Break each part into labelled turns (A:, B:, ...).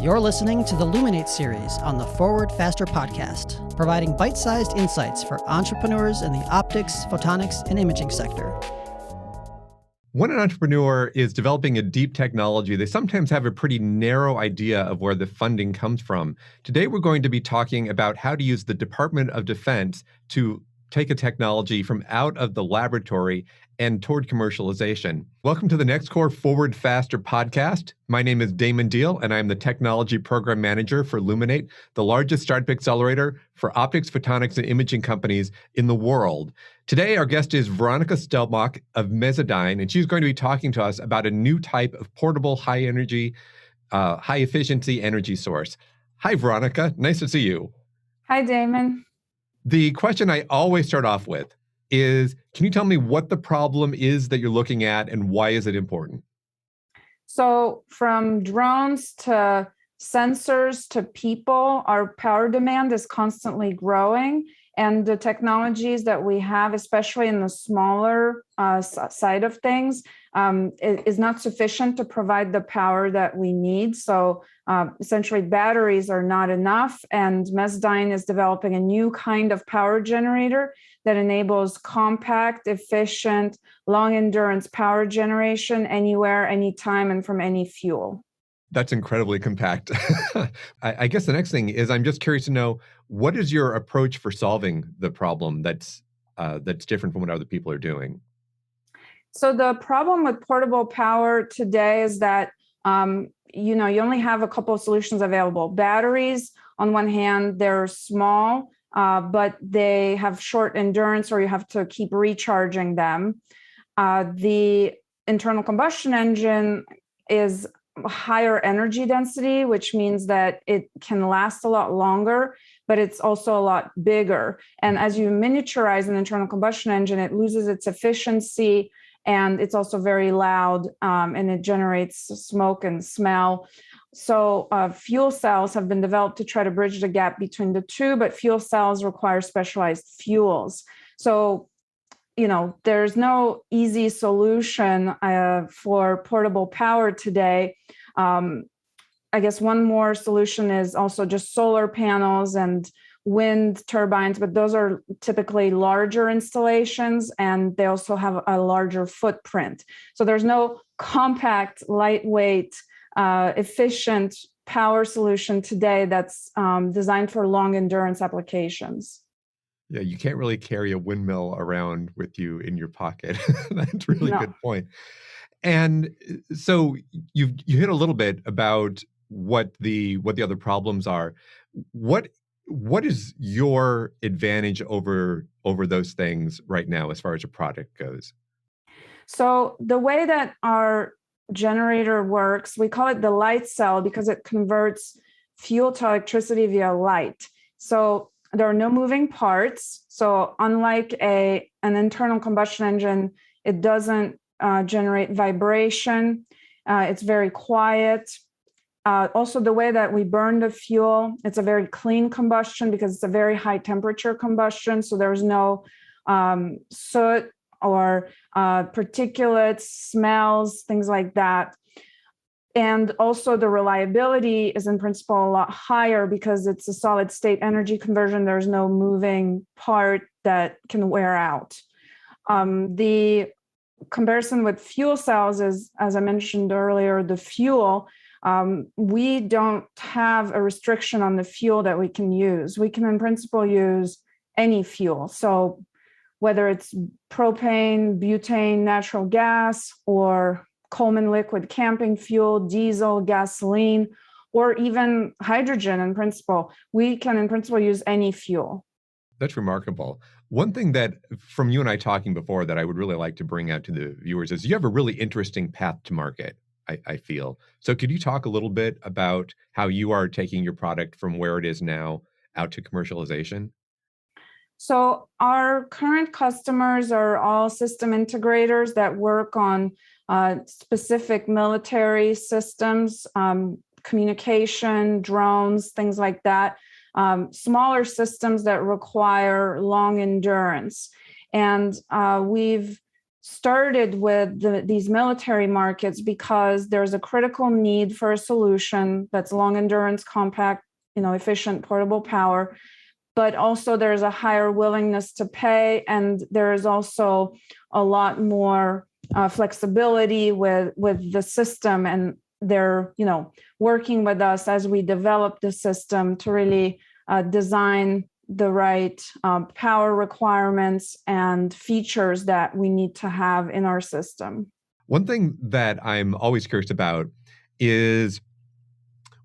A: You're listening to the Luminate series on the Forward Faster podcast, providing bite-sized insights for entrepreneurs in the optics, photonics, and imaging sector.
B: When an entrepreneur is developing a deep technology, they sometimes have a pretty narrow idea of where the funding comes from. Today, we're going to be talking about how to use the Department of Defense to take a technology from out of the laboratory and toward commercialization. Welcome to the NextCore Forward Faster podcast. My name is Damon Diehl, and I'm the Technology Program Manager for Luminate, the largest startup accelerator for optics, photonics, and imaging companies in the world. Today, our guest is Veronika Stelmakh of Mesodyne, and she's going to be talking to us about a new type of portable, high-efficiency energy source. Hi, Veronika. Nice to see you.
C: Hi, Damon.
B: The question I always start off with is, can you tell me what the problem is that you're looking at and why is it important?
C: So from drones to sensors to people, our power demand is constantly growing. And the technologies that we have, especially in the smaller side of things, is not sufficient to provide the power that we need. So essentially, batteries are not enough. And Mesodyne is developing a new kind of power generator that enables compact, efficient, long-endurance power generation anywhere, anytime, and from any fuel.
B: That's incredibly compact. I guess the next thing is I'm just curious to know, what is your approach for solving the problem that's different from what other people are doing?
C: So the problem with portable power today is that you only have a couple of solutions available. Batteries, on one hand, they're small, but they have short endurance, or you have to keep recharging them. The internal combustion engine is higher energy density, which means that it can last a lot longer, but it's also a lot bigger. And as you miniaturize an internal combustion engine, it loses its efficiency, and it's also very loud, and it generates smoke and smell. So fuel cells have been developed to try to bridge the gap between the two, but fuel cells require specialized fuels. So there's no easy solution for portable power today. I guess one more solution is also just solar panels and wind turbines, but those are typically larger installations, and they also have a larger footprint. So there's no compact, lightweight, efficient power solution today that's designed for long endurance applications.
B: Yeah, you can't really carry a windmill around with you in your pocket. That's a really good point. And so you hit a little bit about what the other problems are. What is your advantage over those things right now as far as your product goes?
C: So the way that our generator works, we call it the LightCell because it converts fuel to electricity via light. So there are no moving parts. So unlike an internal combustion engine, it doesn't generate vibration. It's very quiet. Also, the way that we burn the fuel, it's a very clean combustion because it's a very high temperature combustion. So there's no soot or particulates, smells, things like that. And also the reliability is in principle a lot higher because it's a solid state energy conversion. There's no moving part that can wear out. The comparison with fuel cells is, as I mentioned earlier, the fuel. We don't have a restriction on the fuel that we can use. We can in principle use any fuel. So whether it's propane, butane, natural gas, or Coleman liquid camping fuel, diesel, gasoline, or even hydrogen in principle. We can in principle use any fuel.
B: That's remarkable. One thing that from you and I talking before that I would really like to bring out to the viewers is you have a really interesting path to market, I feel. So could you talk a little bit about how you are taking your product from where it is now out to commercialization?
C: So our current customers are all system integrators that work on specific military systems, communication, drones, things like that, smaller systems that require long endurance. And we've started with these military markets because there's a critical need for a solution that's long endurance, compact, efficient, portable power. But also there's a higher willingness to pay, and there is also a lot more flexibility with the system, and they're working with us as we develop the system to really design the right power requirements and features that we need to have in our system.
B: One thing that I'm always curious about is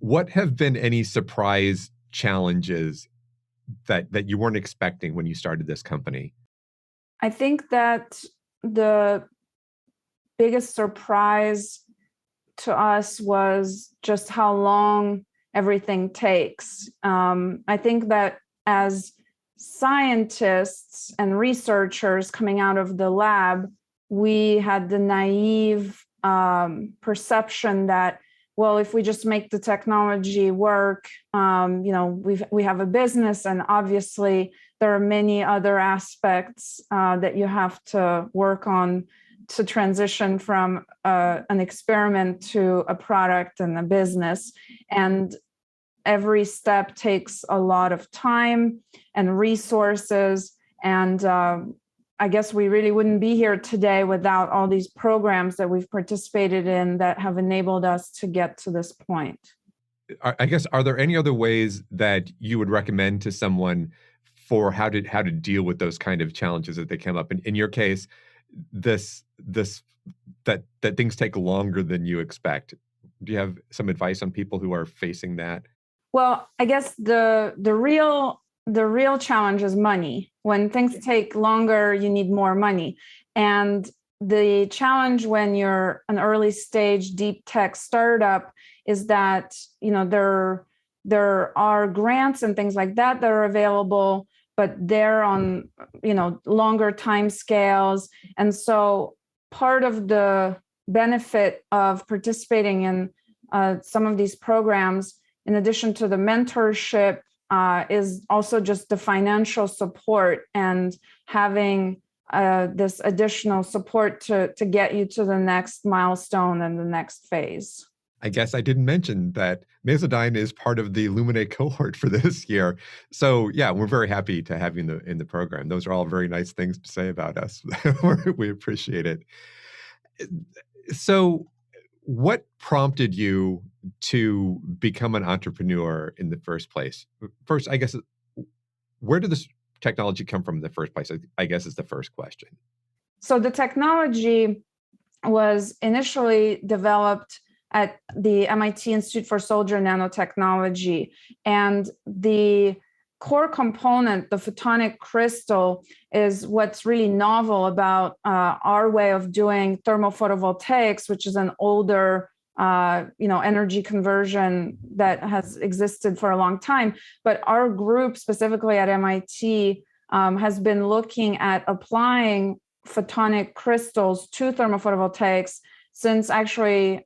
B: what have been any surprise challenges that you weren't expecting when you started this company?
C: I think that the biggest surprise to us was just how long everything takes. I think that as scientists and researchers coming out of the lab, we had the naive perception that, well, if we just make the technology work, we have a business, and obviously there are many other aspects that you have to work on to transition from an experiment to a product and a business. And every step takes a lot of time and resources. And I guess we really wouldn't be here today without all these programs that we've participated in that have enabled us to get to this point.
B: I guess, are there any other ways that you would recommend to someone for how to deal with those kind of challenges that they come up? In your case, that things take longer than you expect. Do you have some advice on people who are facing that?
C: Well, I guess the real challenge is money. When things take longer, you need more money. And the challenge when you're an early stage deep tech startup is that, there are grants and things like that are available, but they're on, longer time scales. And so part of the benefit of participating in some of these programs, in addition to the mentorship, is also just the financial support and having this additional support to get you to the next milestone and the next phase.
B: I guess I didn't mention that Mesodyne is part of the Luminate cohort for this year. So yeah, we're very happy to have you in the program. Those are all very nice things to say about us. We appreciate it. So what prompted you to become an entrepreneur in the first place? First, I guess, where did this technology come from in the first place? I guess is the first question.
C: So the technology was initially developed at the MIT Institute for Soldier Nanotechnology. And the core component, the photonic crystal, is what's really novel about our way of doing thermophotovoltaics, which is an older energy conversion that has existed for a long time. But our group, specifically at MIT, has been looking at applying photonic crystals to thermophotovoltaics since actually,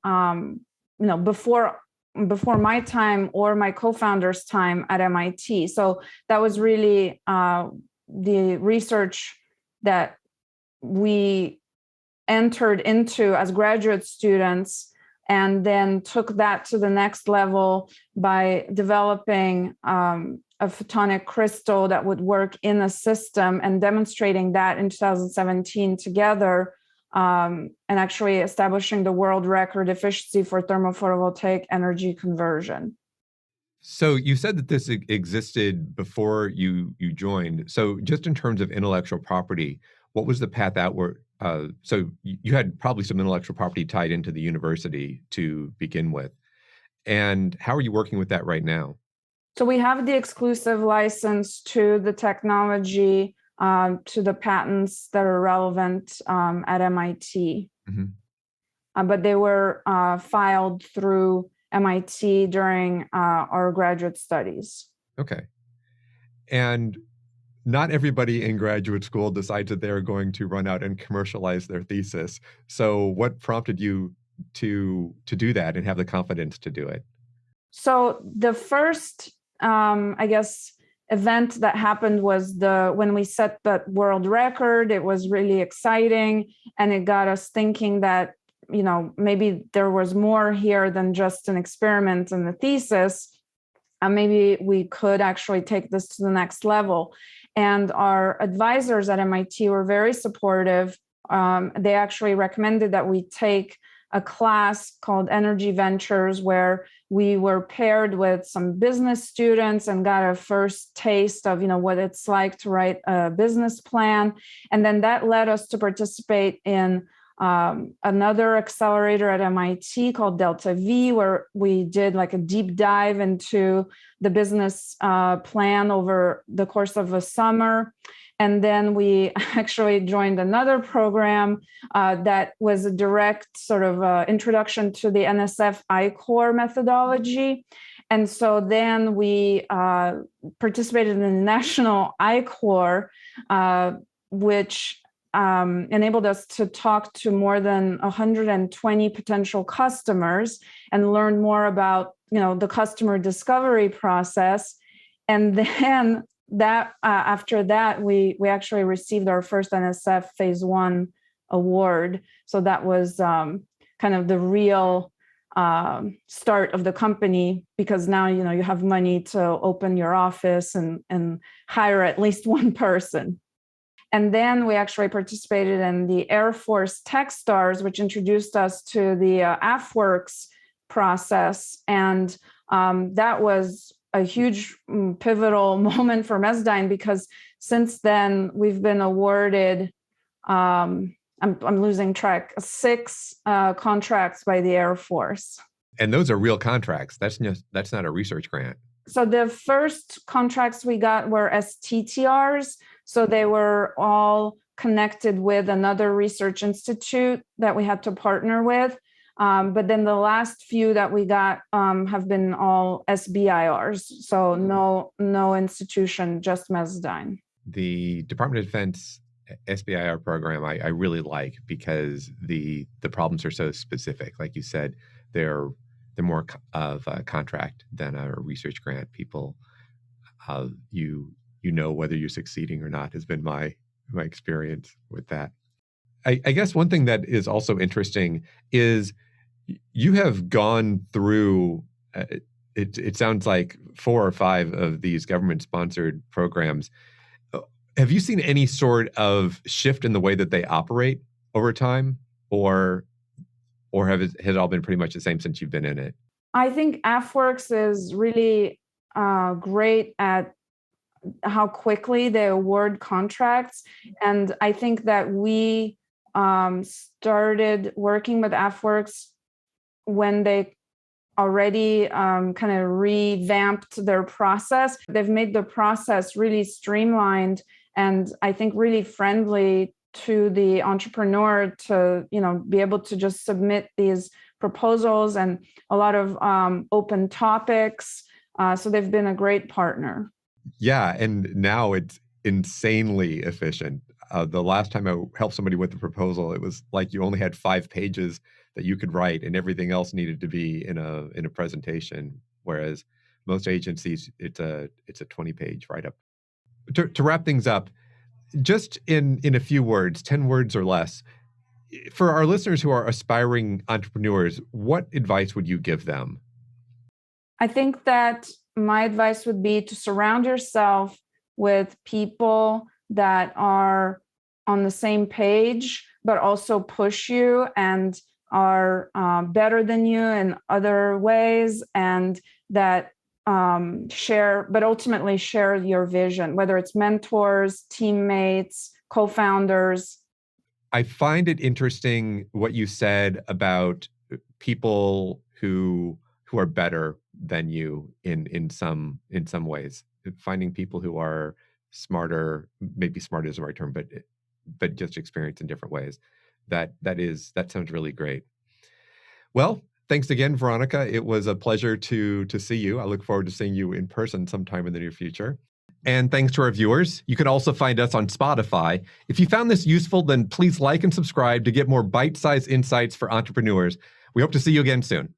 C: before my time or my co-founder's time at MIT. So that was really the research that we entered into as graduate students, and then took that to the next level by developing a photonic crystal that would work in a system and demonstrating that in 2017 together, and actually establishing the world record efficiency for thermophotovoltaic energy conversion.
B: So you said that this existed before you joined. So just in terms of intellectual property, what was the path outward? So you had probably some intellectual property tied into the university to begin with. And how are you working with that right now?
C: So we have the exclusive license to the technology, to the patents that are relevant at MIT. Mm-hmm. But they were filed through MIT during our graduate studies.
B: Okay. And not everybody in graduate school decides that they're going to run out and commercialize their thesis. So what prompted you to do that and have the confidence to do it?
C: So the first, event that happened was when we set that world record. It was really exciting, and it got us thinking that, maybe there was more here than just an experiment and a thesis. And maybe we could actually take this to the next level. And our advisors at MIT were very supportive. They actually recommended that we take a class called Energy Ventures, where we were paired with some business students and got a first taste of, what it's like to write a business plan. And then that led us to participate in another accelerator at MIT called Delta V, where we did like a deep dive into the business plan over the course of a summer. And then we actually joined another program that was a direct sort of introduction to the NSF I-Core methodology. And so then we participated in the National I-Core, which enabled us to talk to more than 120 potential customers and learn more about, the customer discovery process. And then after that, we actually received our first NSF Phase 1 award. So that was kind of the real start of the company, because now, you have money to open your office and hire at least one person. And then we actually participated in the Air Force TechStars, which introduced us to the AFWorks process. And that was a huge pivotal moment for Mesodyne, because since then we've been awarded, I'm losing track, 6 contracts by the Air Force.
B: And those are real contracts. That's not a research grant.
C: So the first contracts we got were STTRs. So they were all connected with another research institute that we had to partner with. But then the last few that we got have been all SBIRs. So no institution, just Mesodyne.
B: The Department of Defense SBIR program I really like, because the problems are so specific. Like you said, they're more of a contract than a research grant. People, you know whether you're succeeding or not, has been my experience with that. I guess one thing that is also interesting is you have gone through, it sounds like 4 or 5 of these government-sponsored programs. Have you seen any sort of shift in the way that they operate over time, or has it all been pretty much the same since you've been in it?
C: I think AFWorks is really great at how quickly they award contracts. And I think that we started working with AFWorks when they already kind of revamped their process. They've made the process really streamlined and I think really friendly to the entrepreneur to, be able to just submit these proposals, and a lot of open topics. So they've been a great partner.
B: Yeah, and now it's insanely efficient. The last time I helped somebody with a proposal, it was like you only had 5 pages that you could write, and everything else needed to be in a presentation. Whereas most agencies, it's a 20-page write-up. To wrap things up, just in a few words, 10 words or less, for our listeners who are aspiring entrepreneurs, what advice would you give them?
C: I think that my advice would be to surround yourself with people that are on the same page, but also push you and are better than you in other ways, and that ultimately share your vision, whether it's mentors, teammates, co-founders.
B: I find it interesting what you said about people who are better than you in some ways. Finding people who are smarter, maybe smart is the right term, but just experienced in different ways. That sounds really great. Well, thanks again, Veronika. It was a pleasure to see you. I look forward to seeing you in person sometime in the near future. And thanks to our viewers. You can also find us on Spotify. If you found this useful, then please like and subscribe to get more bite-sized insights for entrepreneurs. We hope to see you again soon.